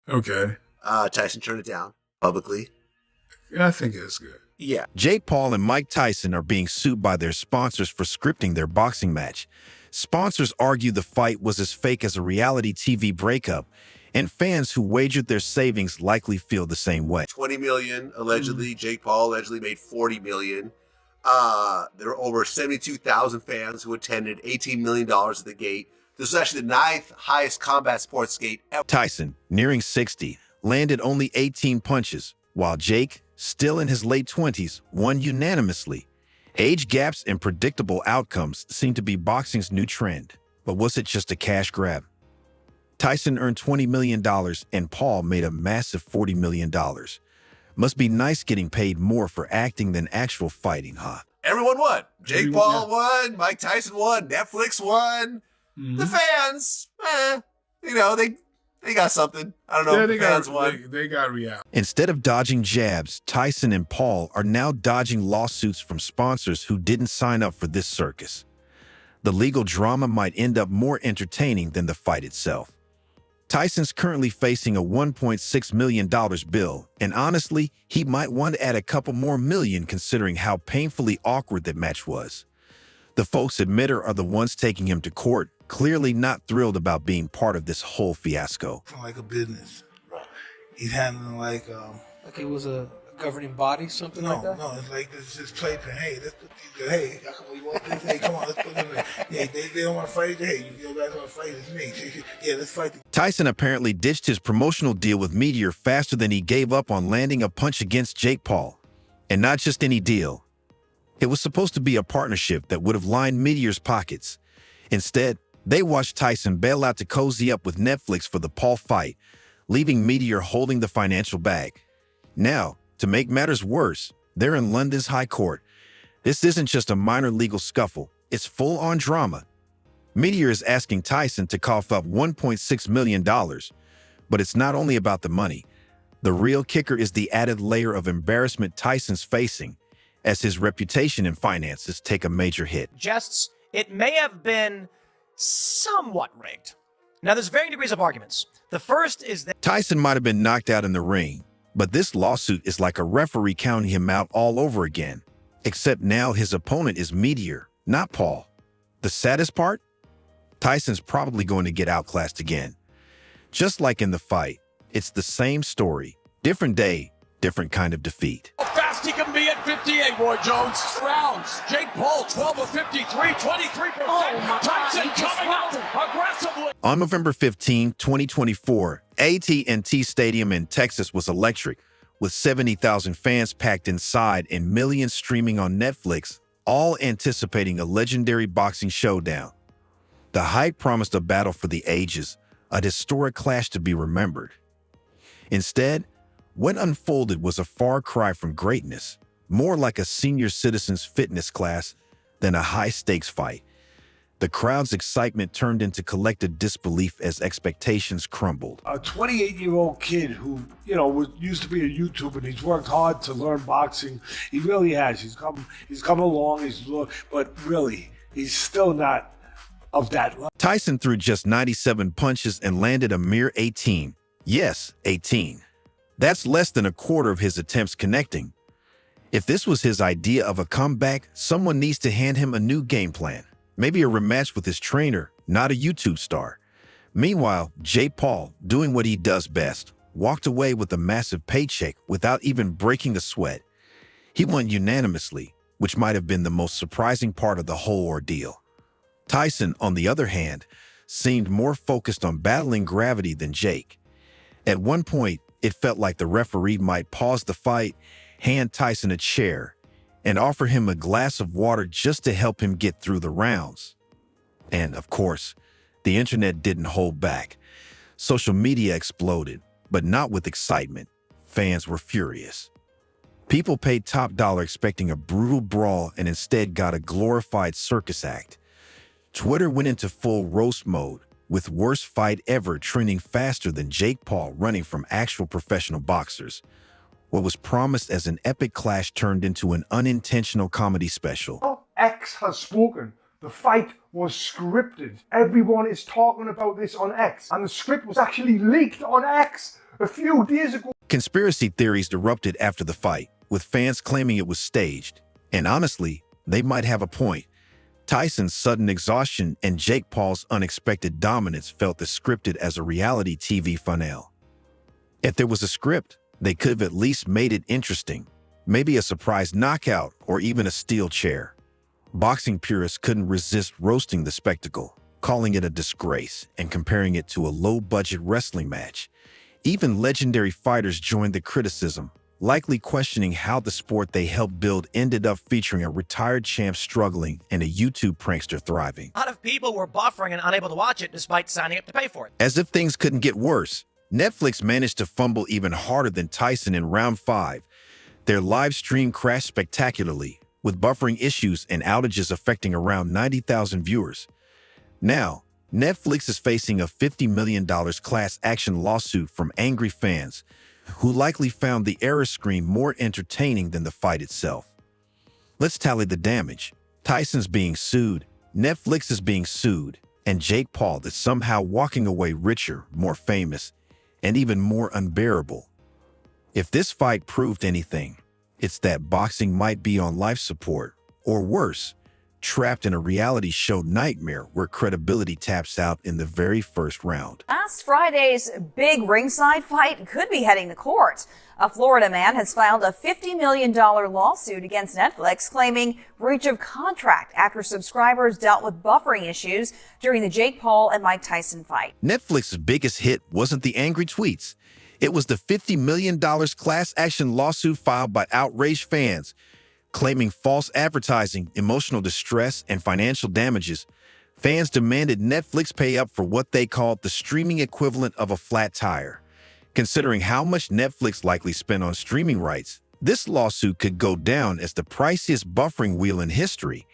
Okay. Tyson turned it down publicly. Yeah, I think it's good. Yeah. Jake Paul and Mike Tyson are being sued by their sponsors for scripting their boxing match. Sponsors argue the fight was as fake as a reality TV breakup, and fans who wagered their savings likely feel the same way. 20 million allegedly. Jake Paul allegedly made 40 million. There were over 72,000 fans who attended. $18 million at the gate. This was actually the ninth highest combat sports gate ever. Tyson, nearing 60, landed only 18 punches, while Jake, still in his late 20s, won unanimously. Age gaps and predictable outcomes seem to be boxing's new trend. But was it just a cash grab? Tyson earned $20 million and Paul made a massive $40 million. Must be nice getting paid more for acting than actual fighting, huh? Everyone won. Jake Paul won. Mike Tyson won. Netflix won. The fans, they got something. I don't know. Yeah, The fans won. They got reality. Instead of dodging jabs, Tyson and Paul are now dodging lawsuits from sponsors who didn't sign up for this circus. The legal drama might end up more entertaining than the fight itself. Tyson's currently facing a $1.6 million bill, and honestly, he might want to add a couple more million considering how painfully awkward that match was. The folks at Mitter are the ones taking him to court, clearly not thrilled about being part of this whole fiasco. Like a business. Right. He's handling like it was a governing body, something like that? No, it's like this playpen. Hey, let's put these. Hey, how come you want this? Hey, come on, let's put them in. Yeah, they don't want to fight. Hey, you guys want to fight? It's me. Yeah, let's fight. Tyson apparently ditched his promotional deal with Meteor faster than he gave up on landing a punch against Jake Paul. And not just any deal. It was supposed to be a partnership that would have lined Meteor's pockets. Instead, they watched Tyson bail out to cozy up with Netflix for the Paul fight, leaving Meteor holding the financial bag. Now, to make matters worse, they're in London's High Court. This isn't just a minor legal scuffle, it's full-on drama. Meteor is asking Tyson to cough up $1.6 million, but it's not only about the money. The real kicker is the added layer of embarrassment Tyson's facing, as his reputation and finances take a major hit. It may have been somewhat rigged. Now, there's varying degrees of arguments. The first is that Tyson might have been knocked out in the ring, but this lawsuit is like a referee counting him out all over again. Except now his opponent is Meteor, not Paul. The saddest part? Tyson's probably going to get outclassed again. Just like in the fight, it's the same story. Different day, different kind of defeat. How fast he can be at 58, Roy Jones. Rounds. Jake Paul, 12 of 53, 23%. Tyson coming out aggressively. On November 15, 2024, AT&T Stadium in Texas was electric, with 70,000 fans packed inside and millions streaming on Netflix, all anticipating a legendary boxing showdown. The hype promised a battle for the ages, a historic clash to be remembered. Instead, what unfolded was a far cry from greatness, more like a senior citizens fitness class than a high-stakes fight. The crowd's excitement turned into collective disbelief as expectations crumbled. A 28-year-old kid who, used to be a YouTuber and he's worked hard to learn boxing. He really has. He's come along, but really, he's still not of that level. Tyson threw just 97 punches and landed a mere 18. Yes, 18. That's less than a quarter of his attempts connecting. If this was his idea of a comeback, someone needs to hand him a new game plan. Maybe a rematch with his trainer, not a YouTube star. Meanwhile, Jake Paul, doing what he does best, walked away with a massive paycheck without even breaking a sweat. He won unanimously, which might have been the most surprising part of the whole ordeal. Tyson, on the other hand, seemed more focused on battling gravity than Jake. At one point, it felt like the referee might pause the fight, hand Tyson a chair, and offer him a glass of water just to help him get through the rounds. And, of course, the internet didn't hold back. Social media exploded, but not with excitement. Fans were furious. People paid top dollar expecting a brutal brawl and instead got a glorified circus act. Twitter went into full roast mode, with worst fight ever trending faster than Jake Paul running from actual professional boxers. What was promised as an epic clash turned into an unintentional comedy special. X has spoken. The fight was scripted. Everyone is talking about this on X, and the script was actually leaked on X a few days ago. Conspiracy theories erupted after the fight, with fans claiming it was staged. And honestly, they might have a point. Tyson's sudden exhaustion and Jake Paul's unexpected dominance felt as scripted as a reality TV finale. If there was a script, they could have at least made it interesting. Maybe a surprise knockout or even a steel chair. Boxing purists couldn't resist roasting the spectacle, calling it a disgrace and comparing it to a low-budget wrestling match. Even legendary fighters joined the criticism, likely questioning how the sport they helped build ended up featuring a retired champ struggling and a YouTube prankster thriving. A lot of people were buffering and unable to watch it despite signing up to pay for it. As if things couldn't get worse, Netflix managed to fumble even harder than Tyson in round 5. Their live stream crashed spectacularly, with buffering issues and outages affecting around 90,000 viewers. Now, Netflix is facing a $50 million class action lawsuit from angry fans, who likely found the error screen more entertaining than the fight itself. Let's tally the damage. Tyson's being sued, Netflix is being sued, and Jake Paul is somehow walking away richer, more famous, and even more unbearable. If this fight proved anything, it's that boxing might be on life support, or worse, trapped in a reality show nightmare where credibility taps out in the very first round. Last Friday's big ringside fight could be heading to court. A Florida man has filed a $50 million lawsuit against Netflix claiming breach of contract after subscribers dealt with buffering issues during the Jake Paul and Mike Tyson fight. Netflix's biggest hit wasn't the angry tweets. It was the $50 million class action lawsuit filed by outraged fans, claiming false advertising, emotional distress, and financial damages. Fans demanded Netflix pay up for what they called the streaming equivalent of a flat tire. Considering how much Netflix likely spent on streaming rights, this lawsuit could go down as the priciest buffering wheel in history.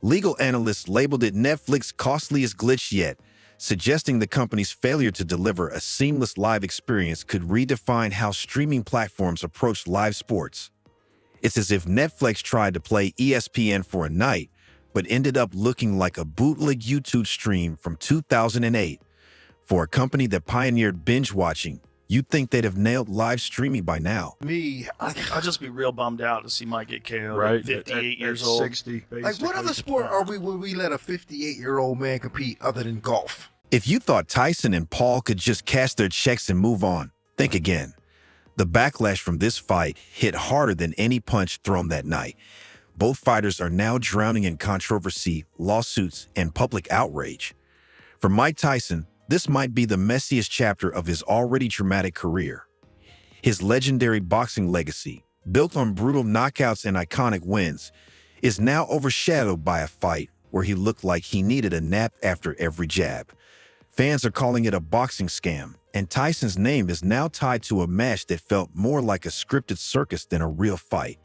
Legal analysts labeled it Netflix's costliest glitch yet, suggesting the company's failure to deliver a seamless live experience could redefine how streaming platforms approach live sports. It's as if Netflix tried to play ESPN for a night, but ended up looking like a bootleg YouTube stream from 2008. For a company that pioneered binge watching, you'd think they'd have nailed live streaming by now. I'd just be real bummed out to see Mike get KO'd right. at 58 years at old. 60, like, what other sport would we let a 58-year-old man compete other than golf? If you thought Tyson and Paul could just cash their checks and move on, think again. The backlash from this fight hit harder than any punch thrown that night. Both fighters are now drowning in controversy, lawsuits, and public outrage. For Mike Tyson, this might be the messiest chapter of his already dramatic career. His legendary boxing legacy, built on brutal knockouts and iconic wins, is now overshadowed by a fight where he looked like he needed a nap after every jab. Fans are calling it a boxing scam, and Tyson's name is now tied to a match that felt more like a scripted circus than a real fight.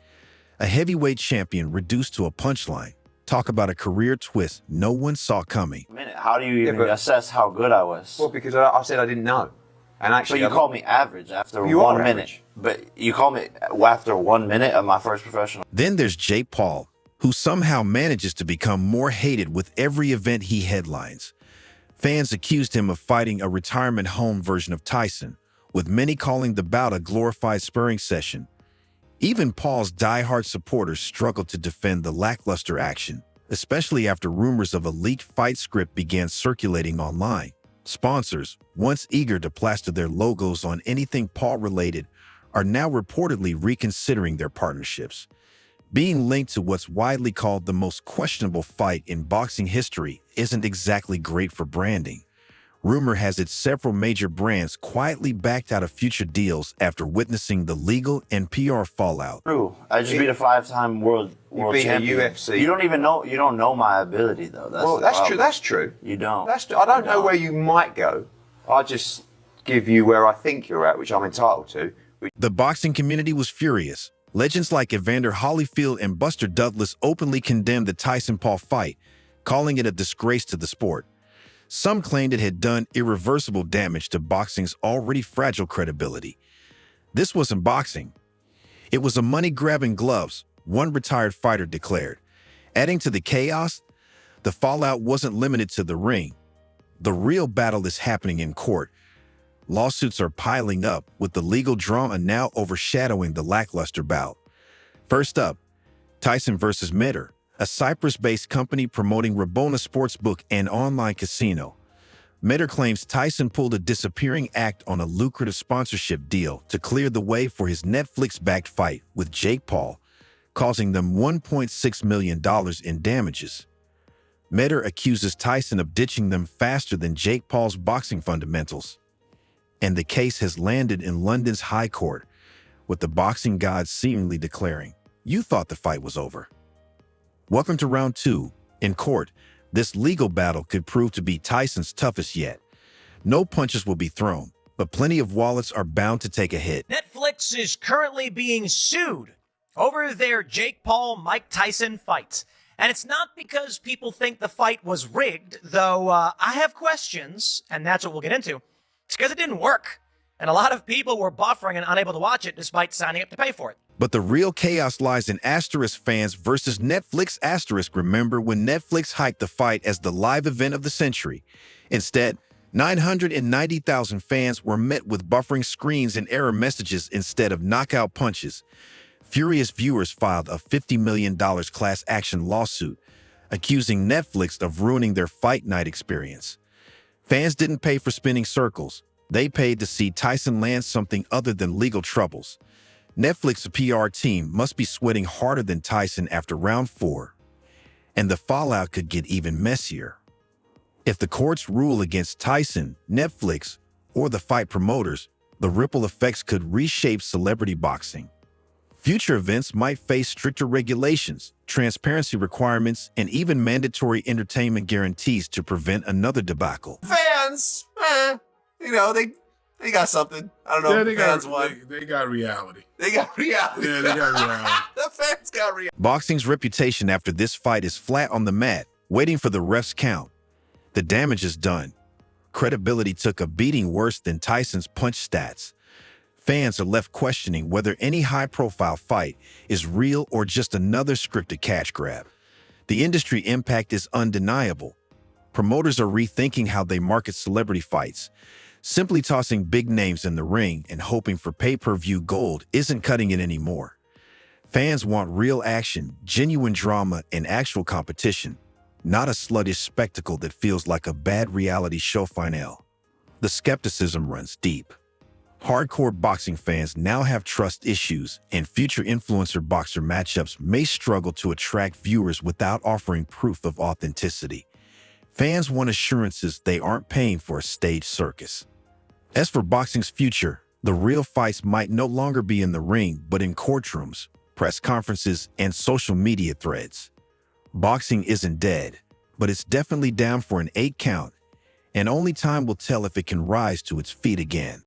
A heavyweight champion reduced to a punchline. Talk about a career twist no one saw coming. How do you even assess how good I was? Well, because I said I didn't know. And actually, but you called me average after you 1 minute. Average. But you called me after 1 minute of my first professional. Then there's Jake Paul, who somehow manages to become more hated with every event he headlines. Fans accused him of fighting a retirement home version of Tyson, with many calling the bout a glorified sparring session. Even Paul's diehard supporters struggled to defend the lackluster action, especially after rumors of a leaked fight script began circulating online. Sponsors, once eager to plaster their logos on anything Paul-related, are now reportedly reconsidering their partnerships. Being linked to what's widely called the most questionable fight in boxing history isn't exactly great for branding. Rumor has it several major brands quietly backed out of future deals after witnessing the legal and PR fallout. True. I just beat a 5-time world champion. A UFC. You don't know my ability though. That's true. That's true. You don't. I don't know where you might go. I just give you where I think you're at, which I'm entitled to. The boxing community was furious. Legends like Evander Holyfield and Buster Douglas openly condemned the Tyson-Paul fight, calling it a disgrace to the sport. Some claimed it had done irreversible damage to boxing's already fragile credibility. This wasn't boxing. It was a money-grabbing gloves, one retired fighter declared. Adding to the chaos, The fallout wasn't limited to the ring. The real battle is happening in court. Lawsuits are piling up, with the legal drama now overshadowing the lackluster bout. First up, Tyson versus Metter, a Cyprus-based company promoting Rabona Sportsbook and online casino. Metter claims Tyson pulled a disappearing act on a lucrative sponsorship deal to clear the way for his Netflix-backed fight with Jake Paul, causing them $1.6 million in damages. Metter accuses Tyson of ditching them faster than Jake Paul's boxing fundamentals. And the case has landed in London's High Court, with the boxing gods seemingly declaring, "You thought the fight was over." Welcome to round 2. In court, this legal battle could prove to be Tyson's toughest yet. No punches will be thrown, but plenty of wallets are bound to take a hit. Netflix is currently being sued over their Jake Paul-Mike Tyson fight. And it's not because people think the fight was rigged, though I have questions, and that's what we'll get into. It's because it didn't work, and a lot of people were buffering and unable to watch it despite signing up to pay for it. But the real chaos lies in Asterisk fans versus Netflix Asterisk. Remember when Netflix hyped the fight as the live event of the century? Instead, 990,000 fans were met with buffering screens and error messages instead of knockout punches. Furious viewers filed a $50 million class action lawsuit, accusing Netflix of ruining their fight night experience. Fans didn't pay for spinning circles. They paid to see Tyson land something other than legal troubles. Netflix's PR team must be sweating harder than Tyson after round 4. And the fallout could get even messier. If the courts rule against Tyson, Netflix, or the fight promoters, the ripple effects could reshape celebrity boxing. Future events might face stricter regulations, transparency requirements, and even mandatory entertainment guarantees to prevent another debacle. Fans, they got something. I don't know Yeah, if the fans won. They got reality. They got reality. Yeah, they got reality. The fans got reality. Boxing's reputation after this fight is flat on the mat, waiting for the ref's count. The damage is done. Credibility took a beating worse than Tyson's punch stats. Fans are left questioning whether any high-profile fight is real or just another scripted cash grab. The industry impact is undeniable. Promoters are rethinking how they market celebrity fights. Simply tossing big names in the ring and hoping for pay-per-view gold isn't cutting it anymore. Fans want real action, genuine drama, and actual competition, not a sluggish spectacle that feels like a bad reality show finale. The skepticism runs deep. Hardcore boxing fans now have trust issues, and future influencer boxer matchups may struggle to attract viewers without offering proof of authenticity. Fans want assurances they aren't paying for a staged circus. As for boxing's future, the real fights might no longer be in the ring, but in courtrooms, press conferences, and social media threads. Boxing isn't dead, but it's definitely down for an 8 count, and only time will tell if it can rise to its feet again.